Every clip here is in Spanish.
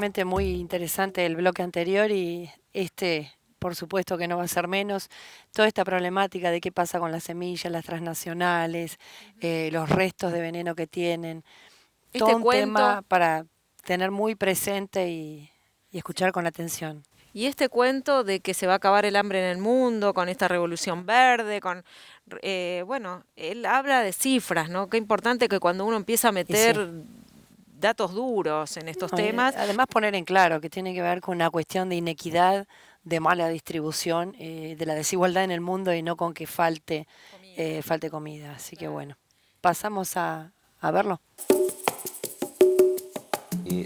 realmente muy interesante el bloque anterior y por supuesto que no va a ser menos. Toda esta problemática de qué pasa con las semillas, las transnacionales, los restos de veneno que tienen, todo Este un cuento, tema para tener muy presente y escuchar con atención. y este cuento de que se va a acabar el hambre en el mundo con esta revolución verde, bueno, él habla de cifras, ¿no? Qué importante que cuando uno empieza a Y sí. meter datos duros en estos No, y temas, además poner en claro que tiene que ver con una cuestión de inequidad, de mala distribución, de la desigualdad en el mundo y no con que comida, falte comida. Así que claro. bueno, pasamos a verlo.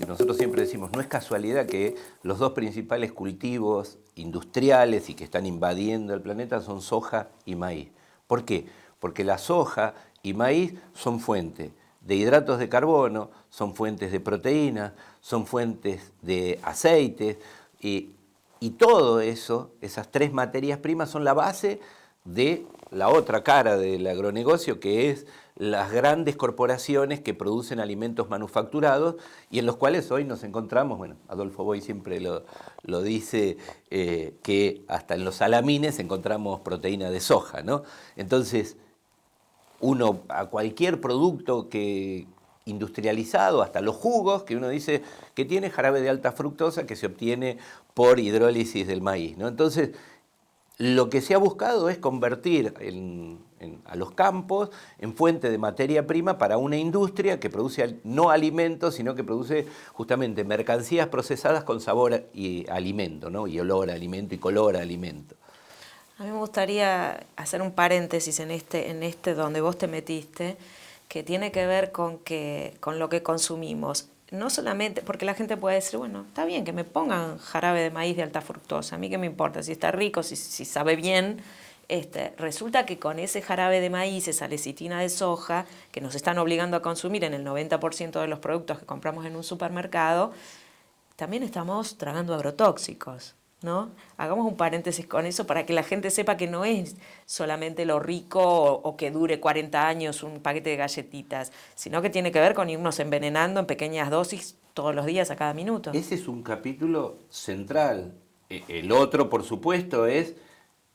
Nosotros siempre decimos, no es casualidad que los dos principales cultivos industriales y que están invadiendo el planeta son soja y maíz. ¿Por qué? Porque la soja y maíz son fuentes de hidratos de carbono, son fuentes de proteínas, son fuentes de aceites y todo eso, esas tres materias primas son la base de la otra cara del agronegocio, que es las grandes corporaciones que producen alimentos manufacturados y en los cuales hoy nos encontramos, bueno, Adolfo Boy siempre lo dice, que hasta en los salamines encontramos proteína de soja, ¿no? Entonces, uno a cualquier producto que industrializado, hasta los jugos, que uno dice que tiene jarabe de alta fructosa que se obtiene por hidrólisis del maíz, ¿no? Entonces, lo que se ha buscado es convertir a los campos en fuente de materia prima para una industria que produce no alimentos, sino que produce justamente mercancías procesadas con sabor y alimento, ¿no? Y olor a alimento y color a alimento. A mí me gustaría hacer un paréntesis en este donde vos te metiste, que tiene que ver con lo que consumimos. No solamente, porque la gente puede decir, bueno, está bien que me pongan jarabe de maíz de alta fructosa, a mí qué me importa, si está rico, si sabe bien. Resulta que con ese jarabe de maíz, esa lecitina de soja, que nos están obligando a consumir en el 90% de los productos que compramos en un supermercado, también estamos tragando agrotóxicos, ¿no? Hagamos un paréntesis con eso para que la gente sepa que no es solamente lo rico o que dure 40 años un paquete de galletitas, sino que tiene que ver con irnos envenenando en pequeñas dosis todos los días a cada minuto. Ese es un capítulo central. El otro, por supuesto, es,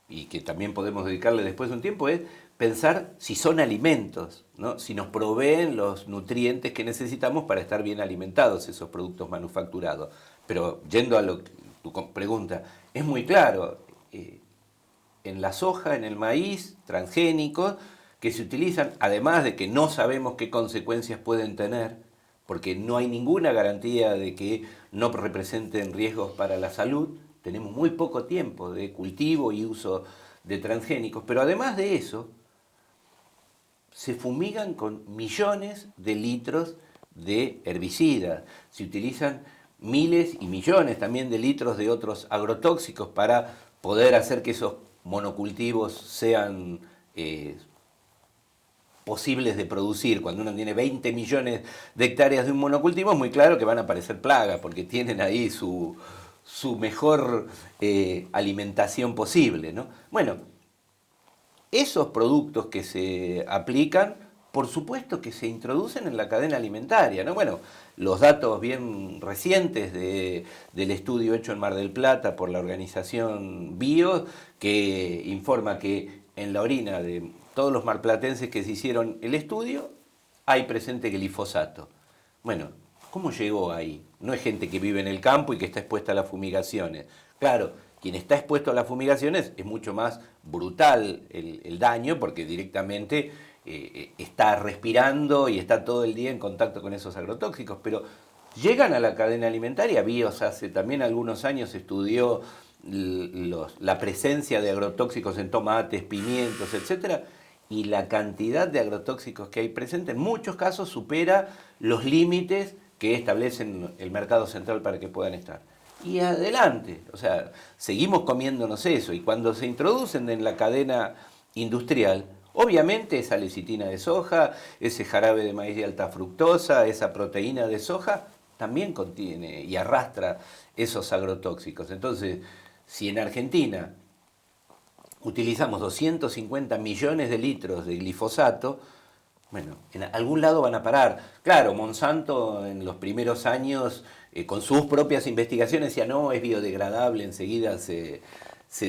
y que también podemos dedicarle después de un tiempo, es pensar si son alimentos, ¿no? Si nos proveen los nutrientes que necesitamos para estar bien alimentados esos productos manufacturados. Pero yendo a tu pregunta, es muy claro, en la soja, en el maíz, transgénicos, que se utilizan, además de que no sabemos qué consecuencias pueden tener, porque no hay ninguna garantía de que no representen riesgos para la salud, tenemos muy poco tiempo de cultivo y uso de transgénicos, pero además de eso, se fumigan con millones de litros de herbicidas, se utilizan miles y millones también de litros de otros agrotóxicos para poder hacer que esos monocultivos sean posibles de producir. Cuando uno tiene 20 millones de hectáreas de un monocultivo, es muy claro que van a aparecer plagas, porque tienen ahí su mejor alimentación posible, ¿no? Bueno, esos productos que se aplican, por supuesto que se introducen en la cadena alimentaria, ¿no? Bueno, los datos bien recientes del estudio hecho en Mar del Plata por la organización Bio, que informa que en la orina de todos los marplatenses que se hicieron el estudio, hay presente glifosato. Bueno, ¿cómo llegó ahí? No es gente que vive en el campo y que está expuesta a las fumigaciones. Claro, quien está expuesto a las fumigaciones es mucho más brutal el daño porque directamente está respirando y está todo el día en contacto con esos agrotóxicos, pero llegan a la cadena alimentaria. BIOS hace también algunos años estudió la presencia de agrotóxicos en tomates, pimientos, etcétera, y la cantidad de agrotóxicos que hay presente en muchos casos supera los límites que establecen el mercado central para que puedan estar. Y adelante, o sea, seguimos comiéndonos eso y cuando se introducen en la cadena industrial, obviamente esa lecitina de soja, ese jarabe de maíz de alta fructosa, esa proteína de soja, también contiene y arrastra esos agrotóxicos. Entonces, si en Argentina utilizamos 250 millones de litros de glifosato, Bueno, en algún lado van a parar. Claro, Monsanto en los primeros años, con sus propias investigaciones, decía, no, es biodegradable, enseguida se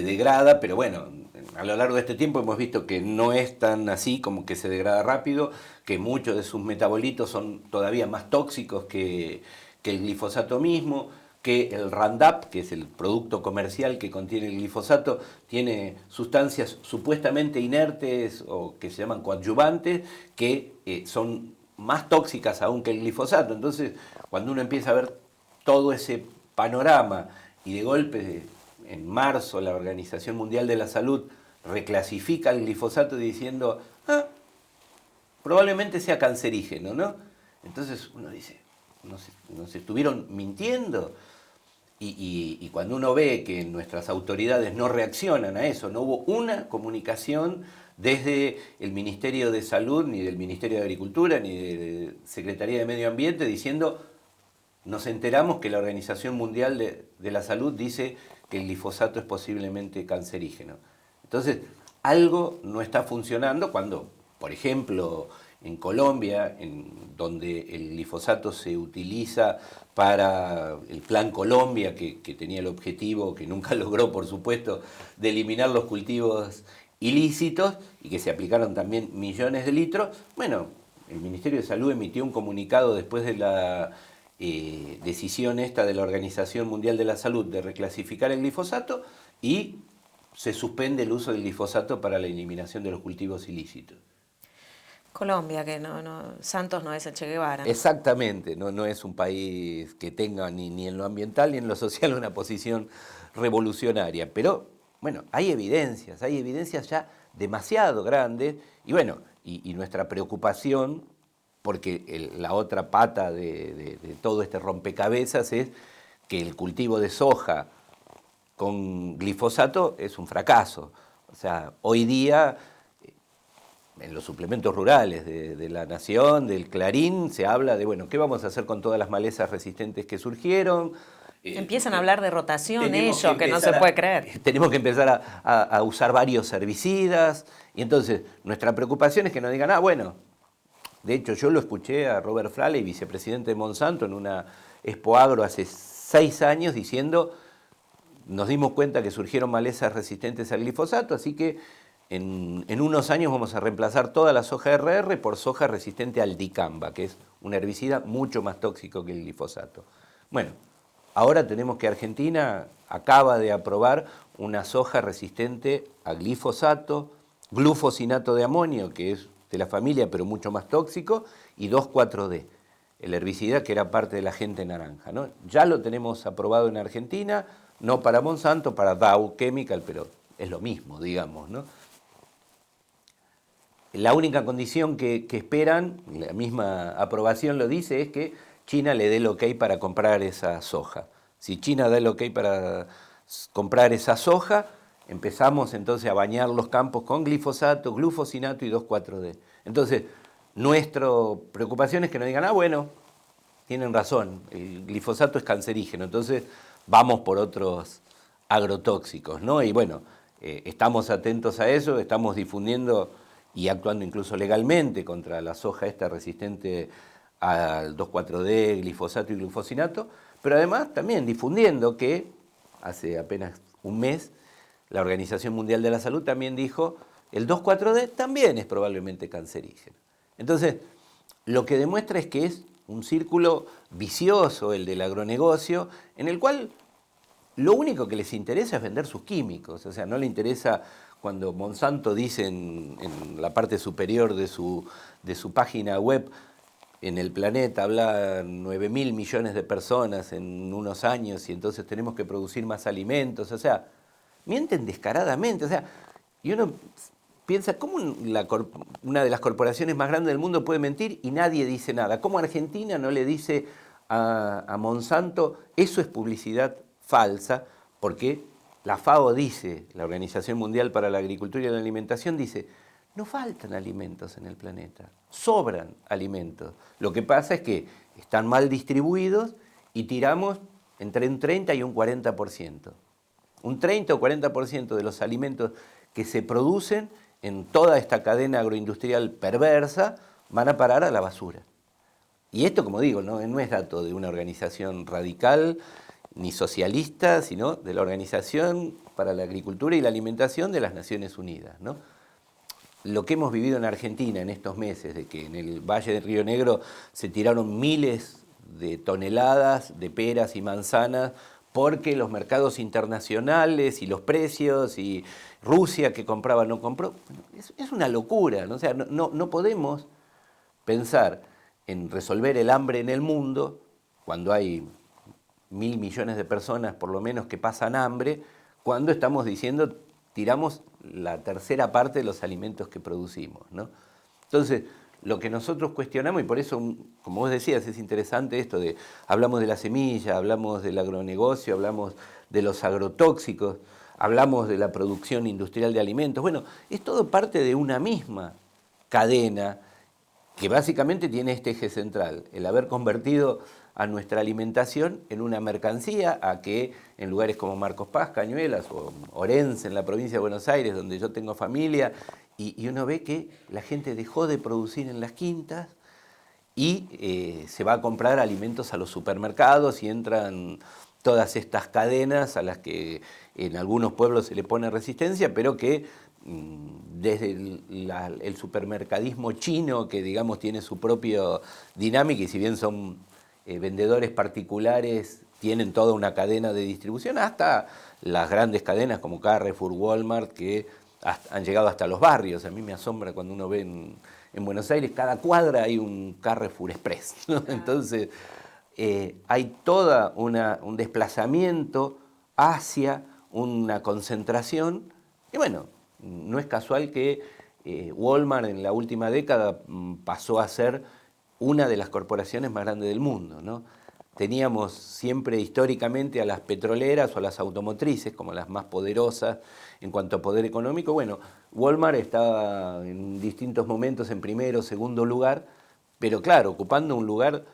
degrada, pero bueno, a lo largo de este tiempo hemos visto que no es tan así, como que se degrada rápido, que muchos de sus metabolitos son todavía más tóxicos que el glifosato mismo, que el Roundup, que es el producto comercial que contiene el glifosato, tiene sustancias supuestamente inertes o que se llaman coadyuvantes, que son más tóxicas aún que el glifosato. Entonces, cuando uno empieza a ver todo ese panorama y de golpe, en marzo, la Organización Mundial de la Salud reclasifica el glifosato diciendo, probablemente sea cancerígeno, ¿no? Entonces uno dice, ¿nos estuvieron mintiendo? Y cuando uno ve que nuestras autoridades no reaccionan a eso, no hubo una comunicación desde el Ministerio de Salud, ni del Ministerio de Agricultura, ni de Secretaría de Medio Ambiente, diciendo, nos enteramos que la Organización Mundial de la Salud dice que el glifosato es posiblemente cancerígeno. Entonces, algo no está funcionando cuando, por ejemplo, en Colombia, donde el glifosato se utiliza para el Plan Colombia, que tenía el objetivo, que nunca logró, por supuesto, de eliminar los cultivos ilícitos y que se aplicaron también millones de litros. Bueno, el Ministerio de Salud emitió un comunicado después de la decisión esta de la Organización Mundial de la Salud de reclasificar el glifosato y se suspende el uso del glifosato para la eliminación de los cultivos ilícitos. Colombia, que Santos no es el Che Guevara. Exactamente, no es un país que tenga ni en lo ambiental ni en lo social una posición revolucionaria, pero bueno, hay evidencias ya demasiado grandes y bueno, y nuestra preocupación, porque la otra pata de todo este rompecabezas es que el cultivo de soja con glifosato es un fracaso. O sea, hoy día en los suplementos rurales de La Nación, del Clarín, se habla de, bueno, ¿qué vamos a hacer con todas las malezas resistentes que surgieron? Empiezan a hablar de rotación ellos, que no se puede creer. Tenemos que empezar a usar varios herbicidas, y entonces nuestra preocupación es que nos digan, bueno, de hecho yo lo escuché a Robert Fraley, vicepresidente de Monsanto, en una Expo Agro hace 6 años, diciendo, nos dimos cuenta que surgieron malezas resistentes al glifosato, así que en unos años vamos a reemplazar toda la soja RR por soja resistente al dicamba, que es un herbicida mucho más tóxico que el glifosato. Bueno, ahora tenemos que Argentina acaba de aprobar una soja resistente a glifosato, glufosinato de amonio, que es de la familia pero mucho más tóxico, y 2,4-D, el herbicida que era parte de la Agente Naranja, ¿no? Ya lo tenemos aprobado en Argentina, no para Monsanto, para Dow Chemical, pero es lo mismo, digamos, ¿no? La única condición que esperan, la misma aprobación lo dice, es que China le dé el ok para comprar esa soja. Si China da el ok para comprar esa soja, empezamos entonces a bañar los campos con glifosato, glufosinato y 2,4-D. Entonces, nuestra preocupación es que nos digan, bueno, tienen razón, el glifosato es cancerígeno, entonces vamos por otros agrotóxicos, ¿no? Y bueno, estamos atentos a eso, estamos difundiendo y actuando incluso legalmente contra la soja esta resistente al 2,4-D, glifosato y glufosinato, pero además también difundiendo que hace apenas un mes la Organización Mundial de la Salud también dijo el 2,4-D también es probablemente cancerígeno. Entonces, lo que demuestra es que es un círculo vicioso el del agronegocio, en el cual lo único que les interesa es vender sus químicos, o sea, no le interesa cuando Monsanto dice en la parte superior de su página web, en el planeta habla 9.000 millones de personas en unos años y entonces tenemos que producir más alimentos, o sea, mienten descaradamente, o sea, y uno piensa, ¿cómo una de las corporaciones más grandes del mundo puede mentir y nadie dice nada? ¿Cómo Argentina no le dice a Monsanto, eso es publicidad falsa? Porque la FAO dice, la Organización Mundial para la Agricultura y la Alimentación dice, no faltan alimentos en el planeta, sobran alimentos. Lo que pasa es que están mal distribuidos y tiramos entre un 30 y un 40%. Un 30 o 40% de los alimentos que se producen en toda esta cadena agroindustrial perversa van a parar a la basura. Y esto, como digo, no es dato de una organización radical ni socialista, sino de la Organización para la Agricultura y la Alimentación de las Naciones Unidas, ¿no? Lo que hemos vivido en Argentina en estos meses, de que en el Valle del Río Negro se tiraron miles de toneladas de peras y manzanas porque los mercados internacionales y los precios y Rusia que compraba no compró, es una locura, ¿no? O sea, no podemos pensar en resolver el hambre en el mundo cuando hay 1.000 millones de personas por lo menos que pasan hambre, cuando estamos diciendo tiramos la tercera parte de los alimentos que producimos, ¿no? Entonces, lo que nosotros cuestionamos, y por eso, como vos decías, es interesante esto de, hablamos de la semilla, hablamos del agronegocio, hablamos de los agrotóxicos, hablamos de la producción industrial de alimentos. Bueno, es todo parte de una misma cadena que básicamente tiene este eje central, el haber convertido a nuestra alimentación en una mercancía, a que en lugares como Marcos Paz, Cañuelas o Orense, en la provincia de Buenos Aires, donde yo tengo familia, y uno ve que la gente dejó de producir en las quintas y se va a comprar alimentos a los supermercados y entran todas estas cadenas a las que en algunos pueblos se le pone resistencia, pero que desde el supermercadismo chino, que digamos tiene su propia dinámica, y si bien son vendedores particulares, tienen toda una cadena de distribución, hasta las grandes cadenas como Carrefour, Walmart, que han llegado hasta los barrios. A mí me asombra cuando uno ve en Buenos Aires, cada cuadra hay un Carrefour Express, ¿no? Entonces hay todo un desplazamiento hacia una concentración, y bueno, no es casual que Walmart en la última década pasó a ser una de las corporaciones más grandes del mundo, ¿no? Teníamos siempre históricamente a las petroleras o a las automotrices como las más poderosas en cuanto a poder económico. Bueno, Walmart estaba en distintos momentos en primero o segundo lugar, pero claro, ocupando un lugar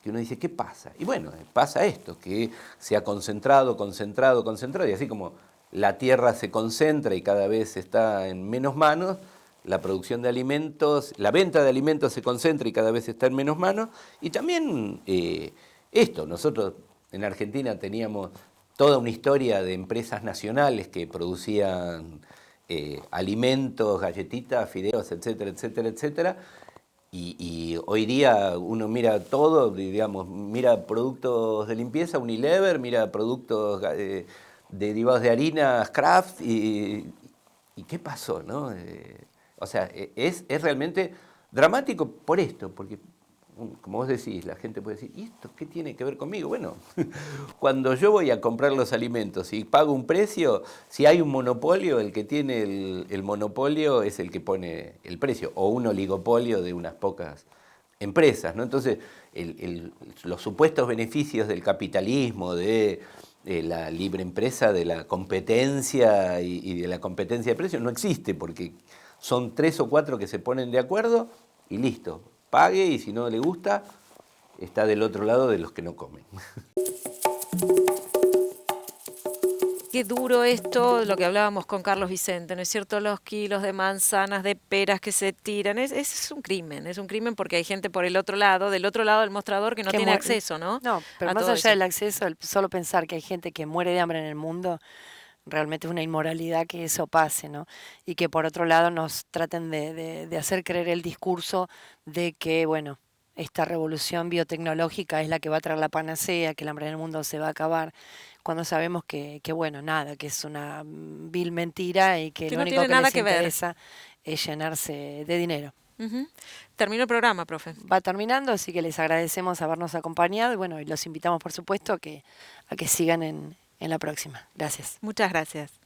que uno dice, ¿qué pasa? Y bueno, pasa esto, que se ha concentrado, y así como la tierra se concentra y cada vez está en menos manos, la producción de alimentos, la venta de alimentos se concentra y cada vez está en menos manos, y también nosotros en Argentina teníamos toda una historia de empresas nacionales que producían alimentos, galletitas, fideos, etcétera, etcétera, etcétera, y hoy día uno mira todo, digamos, mira productos de limpieza, Unilever, mira productos derivados de harinas, Kraft, y ¿qué pasó, no? O sea, es realmente dramático por esto, porque, como vos decís, la gente puede decir, ¿y esto qué tiene que ver conmigo? Bueno, cuando yo voy a comprar los alimentos y pago un precio, si hay un monopolio, el que tiene el monopolio es el que pone el precio, o un oligopolio de unas pocas empresas, ¿no? Entonces, los supuestos beneficios del capitalismo, de la libre empresa, de la competencia y de la competencia de precios, no existe, porque son 3 o 4 que se ponen de acuerdo y listo, pague, y si no le gusta, está del otro lado de los que no comen. Qué duro esto, lo que hablábamos con Carlos Vicente, ¿no es cierto? Los kilos de manzanas, de peras que se tiran, es un crimen porque hay gente por el otro lado, del otro lado del mostrador, que no tiene acceso, ¿no? No, pero más allá del acceso, solo pensar que hay gente que muere de hambre en el mundo, realmente es una inmoralidad que eso pase, ¿no? Y que por otro lado nos traten de hacer creer el discurso de que, bueno, esta revolución biotecnológica es la que va a traer la panacea, que el hambre en el mundo se va a acabar, cuando sabemos que bueno, nada, que es una vil mentira y que lo no único tiene que nada les que ver. interesa es llenarse de dinero. Terminó el programa, profe. Va terminando, así que les agradecemos habernos acompañado y bueno, y los invitamos por supuesto a que sigan en la próxima. Gracias. Muchas gracias.